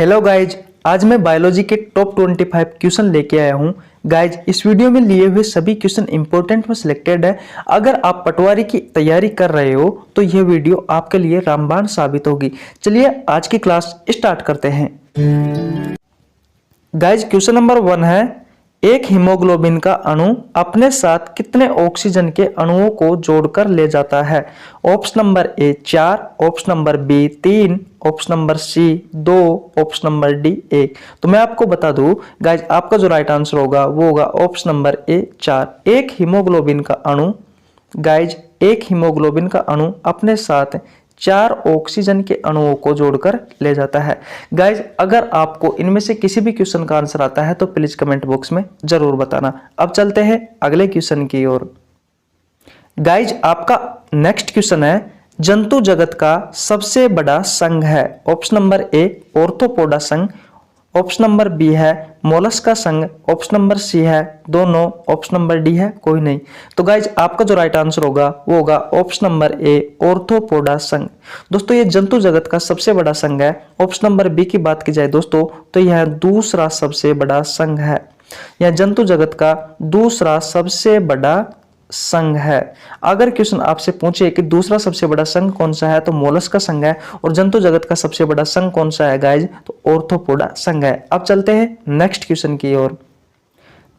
Hello guys, आज मैं biology के टॉप 25 क्वेश्चन लेके आया हूँ। गाइज, इस वीडियो में लिए हुए सभी क्वेश्चन इंपॉर्टेंट व सिलेक्टेड है। अगर आप पटवारी की तैयारी कर रहे हो तो यह वीडियो आपके लिए रामबाण साबित होगी। चलिए आज की क्लास स्टार्ट करते हैं। गाइज, क्वेश्चन नंबर 1 है, एक हीमोग्लोबिन का अणु अपने साथ कितने ऑक्सीजन के अणुओं को जोड़कर ले जाता है? Option number A 4, option number B 3, option number C 2, option number D 1। तो मैं आपको बता दूं गाइज, आपका जो राइट आंसर होगा वो होगा ऑप्शन नंबर ए 4। एक हीमोग्लोबिन का अणु गाइज, एक हीमोग्लोबिन का अणु अपने साथ 4 ऑक्सीजन के अणुओं को जोड़कर ले जाता है। गाइज, अगर आपको इनमें से किसी भी क्वेश्चन का आंसर आता है तो प्लीज कमेंट बॉक्स में जरूर बताना। अब चलते हैं अगले क्वेश्चन की ओर। गाइज, आपका नेक्स्ट क्वेश्चन है, जंतु जगत का सबसे बड़ा संघ है? ऑप्शन नंबर ए ऑर्थोपोडा संघ, ऑप्शन नंबर बी है मोलस्का संघ, ऑप्शन नंबर सी है दोनों, ऑप्शन नंबर डी है कोई नहीं। तो गाइज, आपका जो राइट आंसर होगा वो होगा ऑप्शन नंबर ए ऑर्थोपोडा संघ। दोस्तों, ये जंतु जगत का सबसे बड़ा संघ है। ऑप्शन नंबर बी की बात की जाए दोस्तों तो यह दूसरा सबसे बड़ा संघ है। यह जंतु जगत का दूसरा सबसे बड़ा संघ है। अगर क्वेश्चन आपसे पूछे कि दूसरा सबसे बड़ा संघ कौन सा है तो मोलस्का संघ है, और जंतु जगत का सबसे बड़ा संघ कौन सा है गाइज तो ऑर्थोपोडा संघ है। अब चलते हैं नेक्स्ट क्वेश्चन की ओर।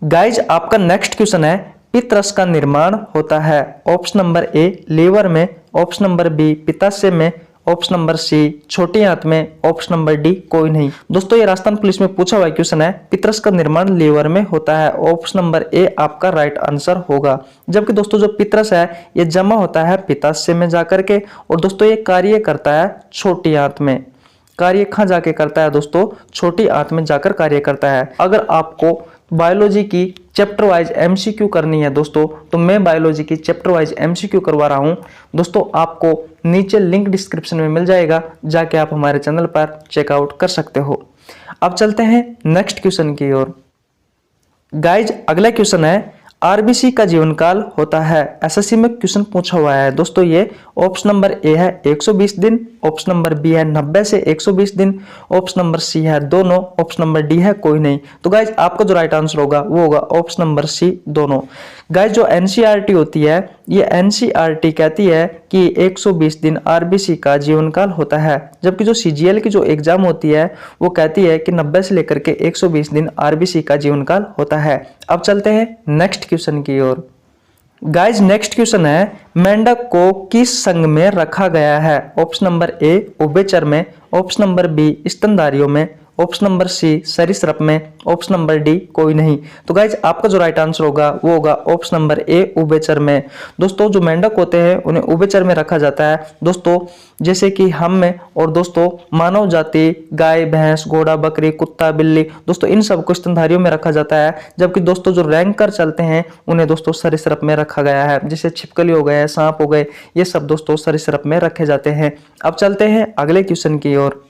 गाइज, आपका नेक्स्ट क्वेश्चन है, पित्तरस का निर्माण होता है? ऑप्शन नंबर ए लीवर में, ऑप्शन नंबर बी पित्ताशय में, ऑप्शन नंबर सी छोटी आंत में, ऑप्शन नंबर डी कोई नहीं। दोस्तों, ये राजस्थान पुलिस में पूछा हुआ क्वेश्चन है, पित्तरस का निर्माण लीवर में होता है। ऑप्शन नंबर ए आपका राइट आंसर होगा। जबकि दोस्तों जो पित्तरस है ये जमा होता है पित्ताशय में जाकर के, और दोस्तों ये कार्य करता है छोटी आंत में। कार्य कहाँ जाके करता है दोस्तों? छोटी आंत में जाकर कार्य करता है। अगर आपको बायोलॉजी की चैप्टर वाइज एमसीक्यू करनी है दोस्तों, तो मैं बायोलॉजी की चैप्टर वाइज एमसीक्यू करवा रहा हूं दोस्तों। आपको नीचे लिंक डिस्क्रिप्शन में मिल जाएगा, जाके आप हमारे चैनल पर चेकआउट कर सकते हो। अब चलते हैं नेक्स्ट क्वेश्चन की ओर। गाइज, अगला क्वेश्चन है, आरबीसी का जीवन काल होता है? एसएससी में क्वेश्चन पूछा हुआ है दोस्तों। ये ऑप्शन नंबर ए है 120 दिन, ऑप्शन नंबर बी है 90 से 120 दिन, ऑप्शन नंबर सी है दोनों, ऑप्शन नंबर डी है कोई नहीं। तो गाइज, आपका जो राइट आंसर होगा वो होगा ऑप्शन नंबर सी दोनों। गाइज, जो एनसीईआरटी होती है, ये एनसीईआरटी कहती है कि 120 दिन आरबीसी का जीवन काल होता है, जबकि जो सीजीएल की जो एग्जाम होती है वो कहती है कि 90 से लेकर के 120 दिन आरबीसी का जीवन काल होता है। अब चलते हैं नेक्स्ट क्वेश्चन की ओर। गाइज, नेक्स्ट क्वेश्चन है, मेंढक को किस संघ में रखा गया है? ऑप्शन नंबर ए उभयचर में, ऑप्शन नंबर बी स्तनधारियों में, ऑप्शन नंबर सी सरीसृप में, ऑप्शन नंबर डी कोई नहीं। तो गाइज, आपका जो राइट आंसर होगा वो होगा ऑप्शन नंबर ए उभयचर में। दोस्तों, जो मेंढक होते हैं उन्हें उभयचर में रखा जाता है दोस्तों, जैसे कि हम में, और दोस्तों मानव जाति गाय भैंस घोड़ा बकरी कुत्ता बिल्ली दोस्तों इन सबको स्तनधारियों में रखा जाता है। जबकि दोस्तों जो रैंकर चलते हैं उन्हें दोस्तों सरीसृप में रखा गया है, जैसे छिपकली हो गए, सांप हो गए, ये सब दोस्तों सरीसृप में रखे जाते हैं। अब चलते हैं अगले क्वेश्चन की ओर।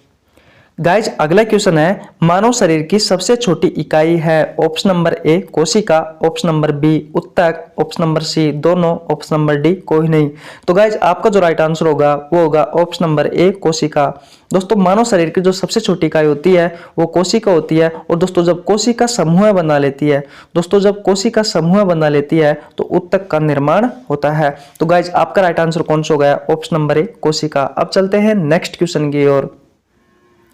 गाइज, अगला क्वेश्चन है, मानव शरीर की सबसे छोटी इकाई है? ऑप्शन नंबर ए कोशिका, ऑप्शन नंबर बी उत्तक, ऑप्शन नंबर सी दोनों, ऑप्शन नंबर डी कोई नहीं। तो गाइज, आपका जो राइट आंसर होगा वो होगा ऑप्शन नंबर ए कोशिका। दोस्तों, मानव शरीर की जो सबसे छोटी इकाई होती है वो कोशिका होती है। और दोस्तों जब कोशिका समूह बना लेती है, दोस्तों जब कोशिका समूह बना लेती है तो उत्तक का निर्माण होता है। तो गाइज, आपका राइट आंसर कौन सा हो गया? ऑप्शन नंबर ए कोशिका। अब चलते हैं नेक्स्ट क्वेश्चन की ओर।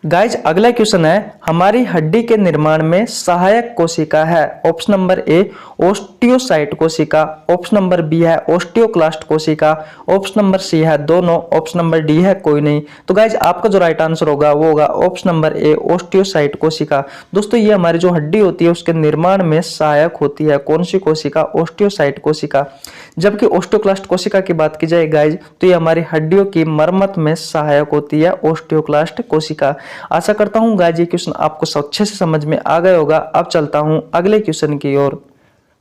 गाइज, अगला क्वेश्चन है, हमारी हड्डी के निर्माण में सहायक कोशिका है? ऑप्शन नंबर ए ओस्टियोसाइट कोशिका, ऑप्शन नंबर बी है ओस्टियोक्लास्ट कोशिका, ऑप्शन नंबर सी है दोनों, ऑप्शन नंबर डी है कोई नहीं। तो गाइज, आपका जो राइट आंसर होगा वो होगा ऑप्शन नंबर ए ओस्टियोसाइट कोशिका। दोस्तों, ये हमारी जो हड्डी होती है उसके निर्माण में सहायक होती है। कौन सी कोशिका? ओस्टियोसाइट कोशिका। जबकि ओस्टियोक्लास्ट कोशिका की बात की जाए गाइज तो ये हमारी हड्डियों की मरम्मत में सहायक होती है, ओस्टियोक्लास्ट कोशिका। आशा करता हूं गाइज ये क्वेश्चन आपको अच्छे से समझ में आ गया होगा। अब चलता हूं अगले क्वेश्चन की ओर।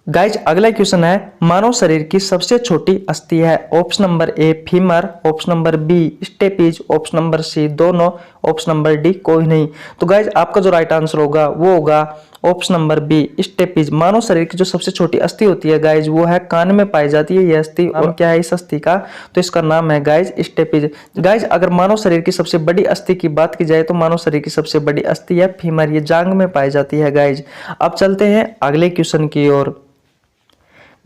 गाइज, अगला क्वेश्चन है, मानव शरीर की सबसे छोटी अस्थि है? Option number A femur, option number B stapes, option number C दोनों, ऑप्शन नंबर डी कोई नहीं। तो गाइज आपका जो राइट आंसर होगा वो होगा ऑप्शन नंबर बी स्टेपीज। मानव शरीर की जो सबसे छोटी अस्थि होती है गाइज वो है कान में पाई जाती है ये अस्थि। और क्या है इस अस्थि का, तो इसका नाम है गाइज स्टेपीज। गाइज अगर मानव शरीर की सबसे बड़ी अस्थि की बात की जाए तो मानव शरीर की सबसे बड़ी अस्थि है फीमर, ये जांग में पाई जाती है गाइज। अब चलते हैं अगले क्वेश्चन की ओर।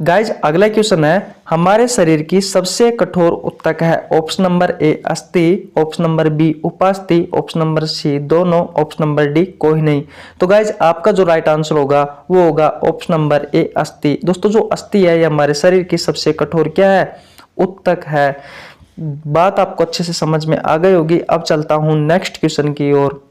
गाइज अगला क्वेश्चन है हमारे शरीर की सबसे कठोर उत्तक है। ऑप्शन नंबर ए अस्थि, ऑप्शन नंबर बी उपास्थि, ऑप्शन नंबर सी दोनों, ऑप्शन नंबर डी कोई नहीं। तो गाइज आपका जो राइट आंसर होगा वो होगा ऑप्शन नंबर ए अस्थि। दोस्तों जो अस्थि है ये हमारे शरीर की सबसे कठोर क्या है, उत्तक है। बात आपको अच्छे से समझ में आ गई होगी। अब चलता हूं नेक्स्ट क्वेश्चन की ओर।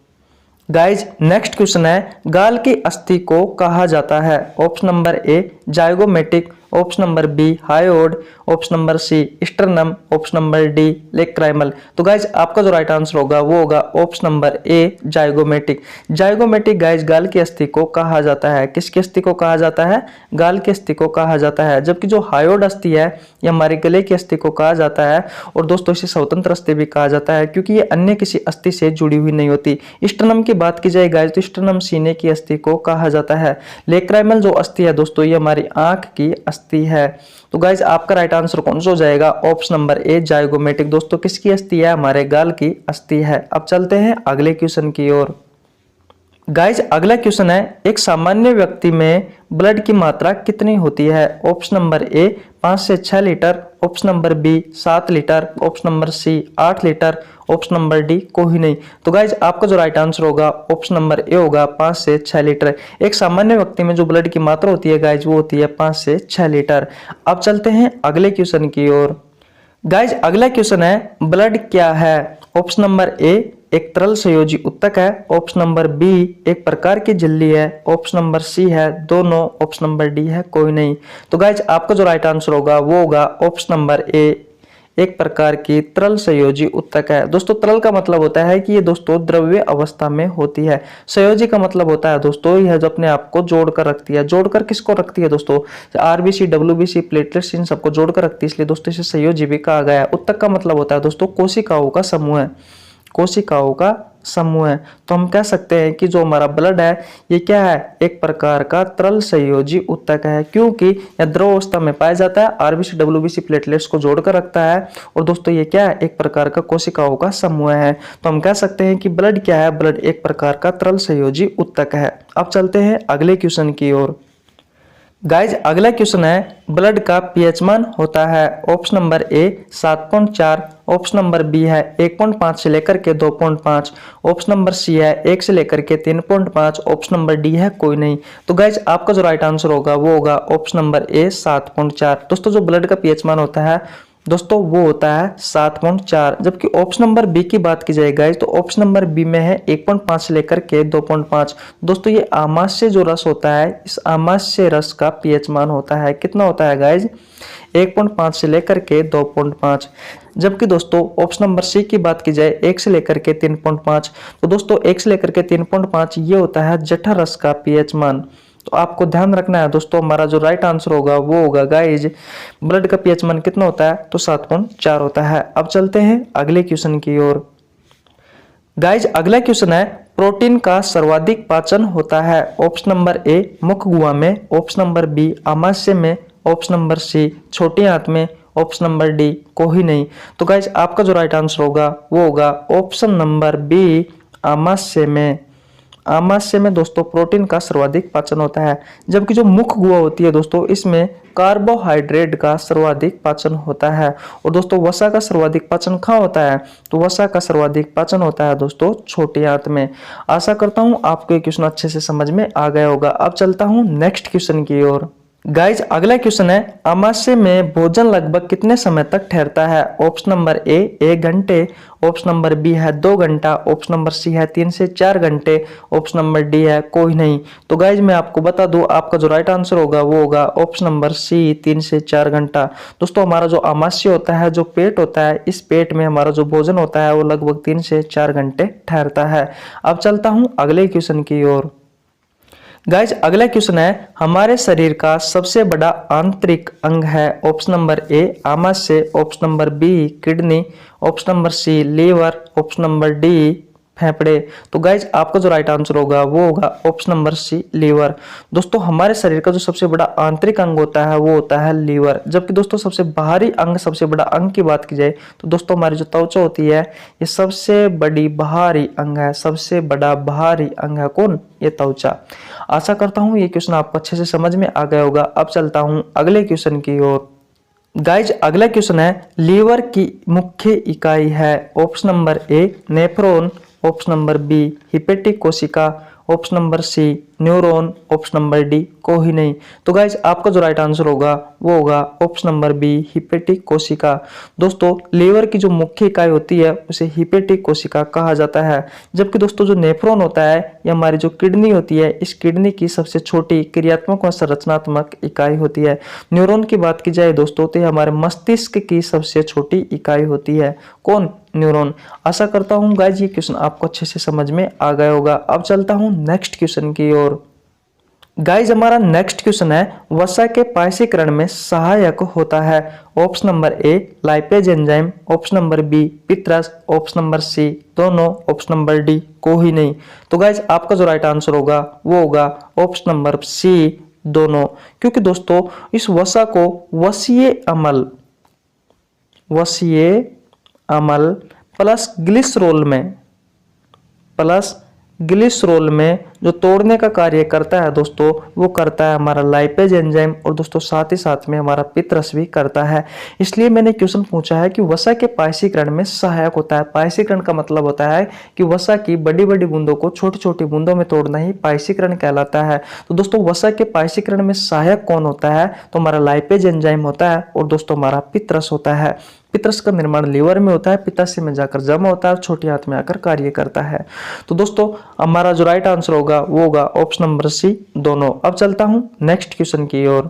गाइज नेक्स्ट क्वेश्चन है गाल की अस्थि को कहा जाता है। Option number A zygomatic, option number B hyoid, option number C sternum, option number D lacrimal. तो गाइज आपका जो राइट आंसर होगा वो होगा option number A zygomatic. Zygomatic guys गाल की अस्थि को कहा जाता है। किसकी अस्थि को कहा जाता है, गाल की अस्थि को कहा जाता है। जबकि जो हायोड अस्थि है ये हमारे गले की अस्थि को कहा जाता है। और दोस्तों इसे स्वतंत्र अस्थि भी कहा जाता है क्योंकि ये अन्य किसी अस्थि से जुड़ी हुई नहीं होती। स्टर्नम की बात की जाए गाइज तो स्टर्नम सीने की अस्थि को कहा जाता है। लेक्राइमल जो अस्थि है दोस्तों ये हमारी आंख की अस्थि है। तो गाइज आपका राइट आंसर कौन सा हो जाएगा, ऑप्शन नंबर ए जाइगोमेटिक। दोस्तों किसकी अस्थि है, हमारे गाल की अस्थि है। अब चलते हैं अगले क्वेश्चन की ओर। गाइज अगला क्वेश्चन है एक सामान्य व्यक्ति में ब्लड की मात्रा कितनी होती है। ऑप्शन नंबर ए 5 से 6 litre, option number B 7 litre, option number C 8 litre, option number D कोई नहीं। तो गाइज आपका जो राइट आंसर होगा ऑप्शन नंबर ए होगा 5 से 6 लीटर। एक सामान्य व्यक्ति में जो ब्लड की मात्रा होती है गाइज वो होती है 5 से 6 लीटर। अब चलते हैं अगले क्वेश्चन की ओर। गाइज अगला क्वेश्चन है ब्लड क्या है। ऑप्शन नंबर ए एक तरल संयोजी उत्तक है, ऑप्शन नंबर बी एक प्रकार की झिल्ली है, ऑप्शन नंबर सी है दोनों, ऑप्शन नंबर डी है कोई नहीं। तो गाइज आपका जो राइट आंसर होगा वो होगा ऑप्शन नंबर ए एक प्रकार की तरल संयोजी उत्तक है। दोस्तों तरल का मतलब होता है कि ये दोस्तों द्रव्य अवस्था में होती है। संयोजी का मतलब होता है दोस्तों यह जो अपने आप को जोड़कर रखती है। जोड़कर किसको रखती है दोस्तों, आरबीसी डब्ल्यूबीसी प्लेटलेट्स इन सबको जोड़कर रखती है, इसलिए दोस्तों इसे संयोजी भी कहा गया है। उत्तक का मतलब होता है दोस्तों कोशिकाओं का समूह है, कोशिकाओं का समूह है। तो हम कह सकते हैं कि जो हमारा ब्लड है ये क्या है, एक प्रकार का तरल संयोजी उत्तक है क्योंकि यह द्रव अवस्था में पाया जाता है, आरबीसी डब्ल्यूबीसी प्लेटलेट्स को जोड़कर रखता है। और दोस्तों ये क्या है, एक प्रकार का कोशिकाओं का समूह है। तो हम कह सकते हैं कि ब्लड क्या है, ब्लड एक प्रकार का तरल संयोजी उत्तक है। अब चलते हैं अगले क्वेश्चन की ओर। गाइज अगला क्वेश्चन है ब्लड का पीएच मान होता है। Option number A 7.4, option number B है 1.5 से लेकर के 2.5, ऑप्शन नंबर सी है 1 से लेकर के 3.5, ऑप्शन नंबर डी है कोई नहीं। तो गाइज आपका जो राइट आंसर होगा वो होगा ऑप्शन नंबर ए 7.4। दोस्तों जो ब्लड का पीएच मान होता है दोस्तों वो होता है 7.4। जबकि ऑप्शन नंबर बी की बात की जाए गाइज तो ऑप्शन नंबर बी में है 1.5 से लेकर के 2.5। दोस्तों ये आमाशय जो रस होता है इस आमाशय रस का पीएच मान होता है कितना होता है गाइज, 1.5 से लेकर के 2.5। जबकि दोस्तों ऑप्शन नंबर सी की बात की जाए 1 से लेकर के 3.5। तो दोस्तों 1 से लेकर के 3.5 ये होता है जठर रस का पीएच मान। तो आपको ध्यान रखना है दोस्तों हमारा जो राइट आंसर होगा वो होगा गाइज ब्लड का पीएच मान कितना होता है, तो 7.4 होता है। अब चलते हैं अगले क्वेश्चन की ओर। गाइज अगला क्वेश्चन है प्रोटीन का सर्वाधिक पाचन होता है। ऑप्शन नंबर ए मुख गुहा में, ऑप्शन नंबर बी आमाशय में, ऑप्शन नंबर सी छोटी आंत में, ऑप्शन नंबर डी कोई नहीं। तो गाइज आपका जो राइट आंसर होगा वो होगा ऑप्शन नंबर बी आमाशय में। आमाशय में दोस्तों प्रोटीन का सर्वाधिक पाचन होता है। जबकि जो मुख गुहा होती है दोस्तों इसमें कार्बोहाइड्रेट का सर्वाधिक पाचन होता है। और दोस्तों वसा का सर्वाधिक पाचन कहाँ होता है, तो वसा का सर्वाधिक पाचन होता है दोस्तों छोटी आंत में। आशा करता हूं आपको ये क्वेश्चन अच्छे से समझ में आ गया होगा। अब चलता हूं नेक्स्ट क्वेश्चन की ओर। गाइज अगला क्वेश्चन है आमाशय में भोजन लगभग कितने समय तक ठहरता है। ऑप्शन नंबर ए 1 घंटे, ऑप्शन नंबर बी है 2 घंटा, ऑप्शन नंबर सी है 3 से 4 घंटे, ऑप्शन नंबर डी है कोई नहीं। तो गाइज मैं आपको बता दूं आपका जो राइट आंसर होगा वो होगा ऑप्शन नंबर सी 3 से 4 घंटा। दोस्तों हमारा जो आमाशय होता है, जो पेट होता है, इस पेट में हमारा जो भोजन होता है वो लगभग 3 से 4 घंटे ठहरता है। अब चलता हूं अगले क्वेश्चन की ओर। गाइज अगला क्वेश्चन है हमारे शरीर का सबसे बड़ा आंतरिक अंग है। ऑप्शन नंबर ए आमाशय, option number B kidney, option number C liver, option number D फेफड़े। तो गाइज आपका जो राइट आंसर होगा वो होगा ऑप्शन नंबर सी, लीवर। दोस्तों हमारे शरीर का जो सबसे बड़ा आंतरिक अंग होता है वो होता है लीवर। जबकि दोस्तों सबसे बाहरी अंग, सबसे बड़ा अंग की बात की जाए तो दोस्तों हमारी जो त्वचा होती है ये सबसे बड़ी बाहरी अंग है, सबसे बड़ा बाहरी अंग है कौन? ये त्वचा। आशा करता हूँ ये क्वेश्चन आपको अच्छे से समझ में आ गया होगा। अब चलता हूँ अगले क्वेश्चन की ओर। गाइज अगला क्वेश्चन है, लीवर की मुख्य इकाई है। Option number A nephron, option number B hepatic कोशिका, option number C neuron, option number D कोई नहीं। तो गाइज आपका जो राइट आंसर होगा वो होगा ऑप्शन नंबर बी हिपेटिक कोशिका। दोस्तों लीवर की जो मुख्य इकाई होती है उसे हिपेटिक कोशिका कहा जाता है। जबकि दोस्तों जो नेफ्रॉन होता है ये हमारी जो किडनी होती है, इस किडनी की सबसे छोटी क्रियात्मक और संरचनात्मक इकाई होती है। न्यूरॉन की बात की जाए दोस्तों तो ये हमारे मस्तिष्क की सबसे छोटी इकाई होती है। कौन? न्यूरॉन। आशा करता हूँ गाइज ये क्वेश्चन आपको अच्छे से समझ में आ गया होगा। अब चलता हूँ नेक्स्ट क्वेश्चन की ओर। गाइज हमारा नेक्स्ट क्वेश्चन है, वसा के पायसीकरण में सहायक होता है। Option number A lipase enzyme, option number B पित्रस, ऑप्शन नंबर सी दोनों, ऑप्शन नंबर डी कोई नहीं। तो गाइज आपका जो राइट आंसर होगा वो होगा ऑप्शन नंबर सी दोनों। क्योंकि दोस्तों इस वसा को वसीय अमल प्लस ग्लिसरोल में जो तोड़ने का कार्य करता है दोस्तों वो करता है हमारा लाइपेज एंजाइम, और दोस्तों साथ ही साथ में हमारा पित्रस भी करता है। इसलिए मैंने क्वेश्चन पूछा है कि वसा के पायसीकरण में सहायक होता है। पायसीकरण का मतलब होता है कि वसा की बड़ी बड़ी बूंदों को छोटी छोटी बूंदों में तोड़ना ही पायसीकरण कहलाता है। तो दोस्तों वसा के पायसीकरण में सहायक कौन होता है? तो हमारा लाइपेज एंजाइम होता है और दोस्तों हमारा पित्रस होता है। पित्रस का निर्माण लीवर में होता है, पित्ताशय में जाकर जमा होता है और छोटी आंत में आकर कार्य करता है। तो दोस्तों हमारा जो राइट आंसर होगा वो होगा ऑप्शन नंबर सी दोनों। अब चलता हूं नेक्स्ट क्वेश्चन की ओर।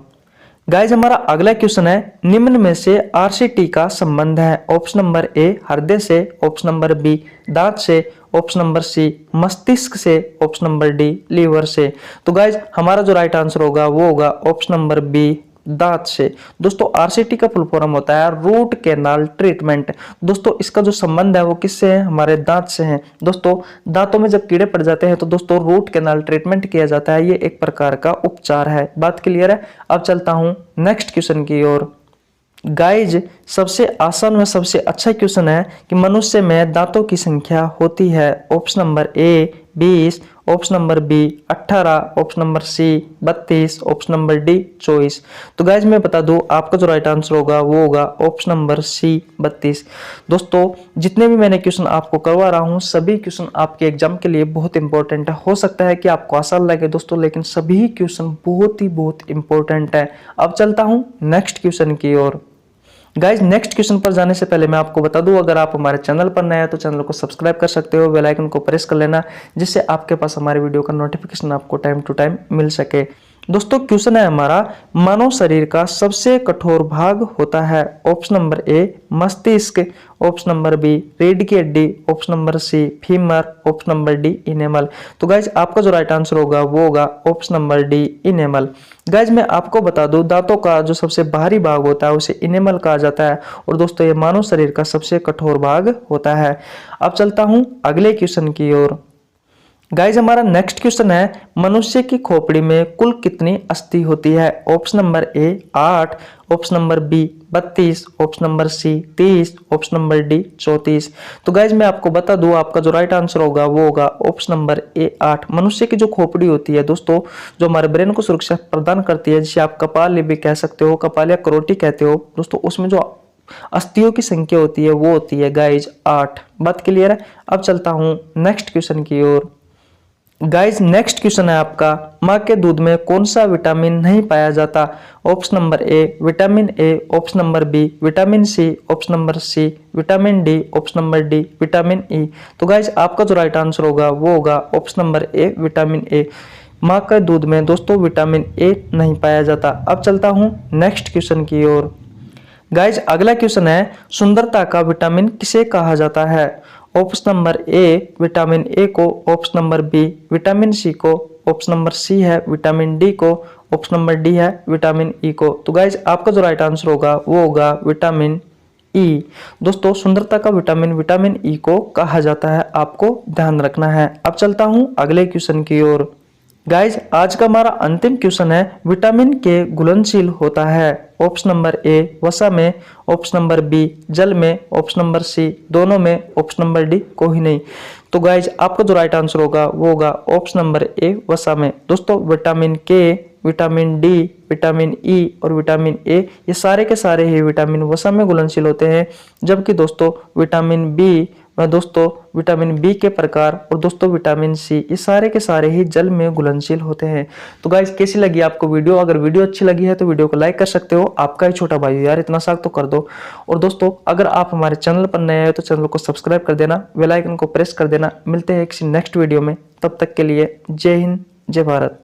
गाइज हमारा अगला क्वेश्चन है, निम्न में से आरसीटी का संबंध है। ऑप्शन नंबर ए हृदय से, ऑप्शन नंबर बी दांत से, ऑप्शन नंबर सी मस्तिष्क से, ऑप्शन नंबर डी लीवर से। तो गाइज हमारा जो राइट आंसर होगा वो होगा ऑप्शन नंबर बी दांत से। दोस्तों आरसीटी का फुल फॉर्म होता है रूट कैनाल ट्रीटमेंट। दोस्तों इसका जो संबंध है वो किससे है? हमारे दांत से है। दोस्तों दांतों में जब कीड़े पड़ जाते हैं तो दोस्तों रूट कैनाल ट्रीटमेंट किया जाता है। ये एक प्रकार का उपचार है। बात क्लियर है? अब चलता हूं नेक्स्ट क्वेश्चन की ओर। गाइज सबसे आसान व सबसे अच्छा क्वेश्चन है कि मनुष्य में दांतों की संख्या होती है। Option number A 20, option number B 18, option number C 32, option number D 24। तो गाइज मैं बता दूं आपका जो राइट आंसर होगा वो होगा ऑप्शन नंबर सी 32। दोस्तों जितने भी मैंने क्वेश्चन आपको करवा रहा हूं सभी क्वेश्चन आपके एग्जाम के लिए बहुत इंपॉर्टेंट है। हो सकता है कि आपको आसान लगे दोस्तों, लेकिन सभी क्वेश्चन बहुत इंपॉर्टेंट है। अब चलता हूं नेक्स्ट क्वेश्चन की ओर। गाइज नेक्स्ट क्वेश्चन पर जाने से पहले मैं आपको बता दूं, अगर आप हमारे चैनल पर नए हैं तो चैनल को सब्सक्राइब कर सकते हो, बेल आइकन को प्रेस कर लेना जिससे आपके पास हमारे वीडियो का नोटिफिकेशन आपको टाइम टू टाइम मिल सके। दोस्तों क्वेश्चन है हमारा, मानव शरीर का सबसे कठोर भाग होता है। ऑप्शन नंबर ए मस्तिष्क, ऑप्शन नंबर बी रीढ़ की हड्डी, option number C femur, option number D enamel. तो गाइज आपका जो राइट आंसर होगा वो होगा option number D enamel. Guys मैं आपको बता दूं दांतों का जो सबसे बाहरी भाग होता है उसे इनेमल कहा जाता है, और दोस्तों ये मानव शरीर का सबसे कठोर भाग होता है। अब चलता हूं अगले क्वेश्चन की ओर। गाइज हमारा नेक्स्ट क्वेश्चन है, मनुष्य की खोपड़ी में कुल कितनी अस्थि होती है। Option number A 8, option number B 32, option number C 30, option number D 34। तो गाइज मैं आपको बता दूं आपका जो राइट आंसर होगा वो होगा ऑप्शन नंबर ए 8। मनुष्य की जो खोपड़ी होती है दोस्तों, जो हमारे ब्रेन को सुरक्षा प्रदान करती है, जिसे आप कपाल भी कह सकते हो, कपाल या करोटी कहते हो दोस्तों, उसमें जो अस्थियों की संख्या होती है वो होती है गाइज 8। बात क्लियर है? अब चलता हूं नेक्स्ट क्वेश्चन की ओर। गाइज नेक्स्ट क्वेश्चन है आपका, माँ के दूध में कौन सा विटामिन नहीं पाया जाता। Option number A vitamin A, option number B vitamin C, option number C vitamin D, option number D vitamin E. तो गाइज आपका जो राइट आंसर होगा वो होगा option number A vitamin A. माँ के दूध में दोस्तों विटामिन ए नहीं पाया जाता। अब चलता हूँ नेक्स्ट क्वेश्चन की ओर। गाइज अगला क्वेश्चन है, सुंदरता का विटामिन किसे कहा जाता है। Option number A vitamin A को, option number B vitamin C को, ऑप्शन नंबर सी है विटामिन डी को, ऑप्शन नंबर डी है विटामिन ई को। तो गाइज आपका जो राइट आंसर होगा वो होगा विटामिन ई। दोस्तों सुंदरता का विटामिन विटामिन ई को कहा जाता है, आपको ध्यान रखना है। अब चलता हूं अगले क्वेश्चन की ओर। गाइज आज का हमारा अंतिम क्वेश्चन है, विटामिन के घुलनशील होता है। ऑप्शन नंबर ए वसा में, ऑप्शन नंबर बी जल में, ऑप्शन नंबर सी दोनों में, ऑप्शन नंबर डी कोई नहीं। तो गाइज आपका जो राइट आंसर होगा वो होगा ऑप्शन नंबर ए वसा में। दोस्तों विटामिन के, विटामिन डी, विटामिन ई और विटामिन ए ये सारे के सारे ही विटामिन वसा में घुलनशील होते हैं, जबकि दोस्तों विटामिन बी व दोस्तों विटामिन बी के प्रकार और दोस्तों विटामिन सी ये सारे के सारे ही जल में घुलनशील होते हैं। तो गाइज कैसी लगी आपको वीडियो? अगर वीडियो अच्छी लगी है तो वीडियो को लाइक कर सकते हो, आपका ही छोटा भाई यार इतना सा तो कर दो। और दोस्तों अगर आप हमारे चैनल पर नए हैं तो चैनल को सब्सक्राइब कर देना, बेल आइकन को प्रेस कर देना। मिलते हैं किसी नेक्स्ट वीडियो में, तब तक के लिए जय हिंद जय भारत।